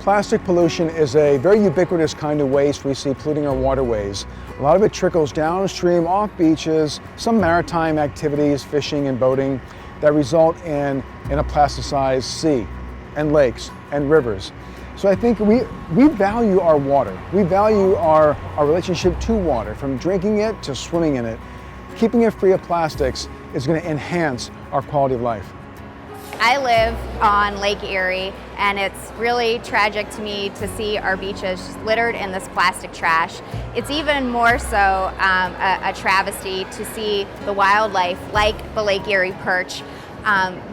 Plastic pollution is a very ubiquitous kind of waste we see polluting our waterways. A lot of it trickles downstream off beaches, some maritime activities, fishing and boating, that result in a plasticized sea and lakes and rivers. So I think we value our water. We value our relationship to water, from drinking it to swimming in it. Keeping it free of plastics is going to enhance our quality of life. I live on Lake Erie, and it's really tragic to me to see our beaches just littered in this plastic trash. It's even more so a travesty to see the wildlife, like the Lake Erie perch,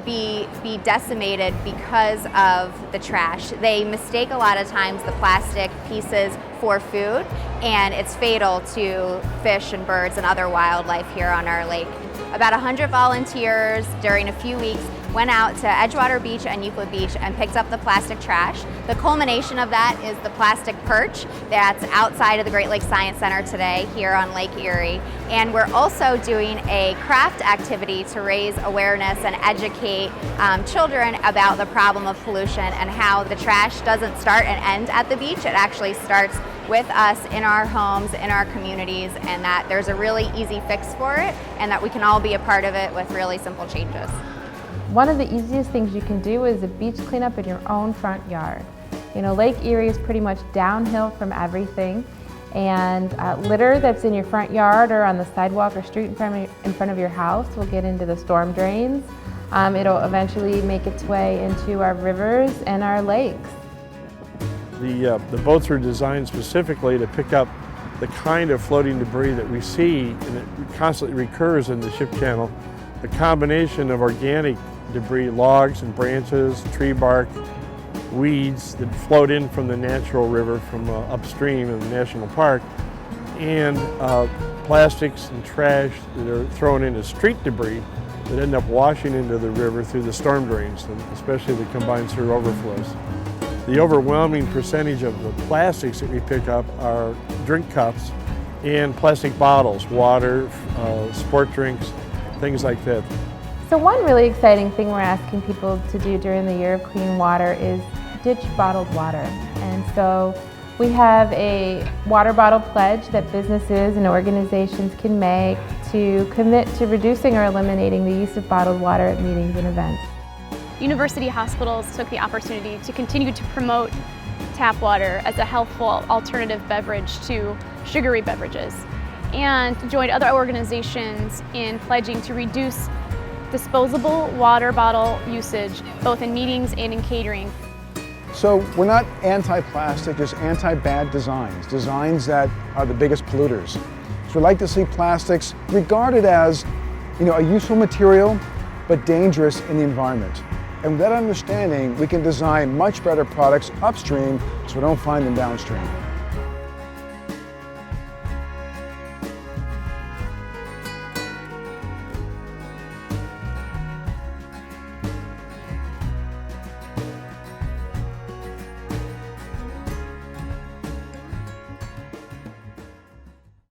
be decimated because of the trash. They mistake a lot of times the plastic pieces for food, and it's fatal to fish and birds and other wildlife here on our lake. About 100 volunteers during a few weeks went out to Edgewater Beach and Euclid Beach and picked up the plastic trash. The culmination of that is the plastic perch that's outside of the Great Lakes Science Center today here on Lake Erie. And we're also doing a craft activity to raise awareness and educate children about the problem of pollution and how the trash doesn't start and end at the beach. It actually starts with us in our homes, in our communities, and that there's a really easy fix for it, and that we can all be a part of it with really simple changes. One of the easiest things you can do is a beach cleanup in your own front yard. You know, Lake Erie is pretty much downhill from everything, and litter that's in your front yard or on the sidewalk or street in front of your house will get into the storm drains. It'll eventually make its way into our rivers and our lakes. The boats are designed specifically to pick up the kind of floating debris that we see, and it constantly recurs in the ship channel. A combination of organic debris, logs and branches, tree bark, weeds that float in from the natural river from upstream in the national park, and plastics and trash that are thrown in as street debris that end up washing into the river through the storm drains, and especially the combined sewer overflows. The overwhelming percentage of the plastics that we pick up are drink cups and plastic bottles, water, sport drinks, things like that. So one really exciting thing we're asking people to do during the Year of Clean Water is ditch bottled water. And so we have a water bottle pledge that businesses and organizations can make to commit to reducing or eliminating the use of bottled water at meetings and events. University hospitals took the opportunity to continue to promote tap water as a healthful alternative beverage to sugary beverages, and joined other organizations in pledging to reduce disposable water bottle usage, both in meetings and in catering. So we're not anti-plastic, just anti-bad designs, designs that are the biggest polluters. So we'd like to see plastics regarded as, a useful material, but dangerous in the environment. And with that understanding, we can design much better products upstream so we don't find them downstream.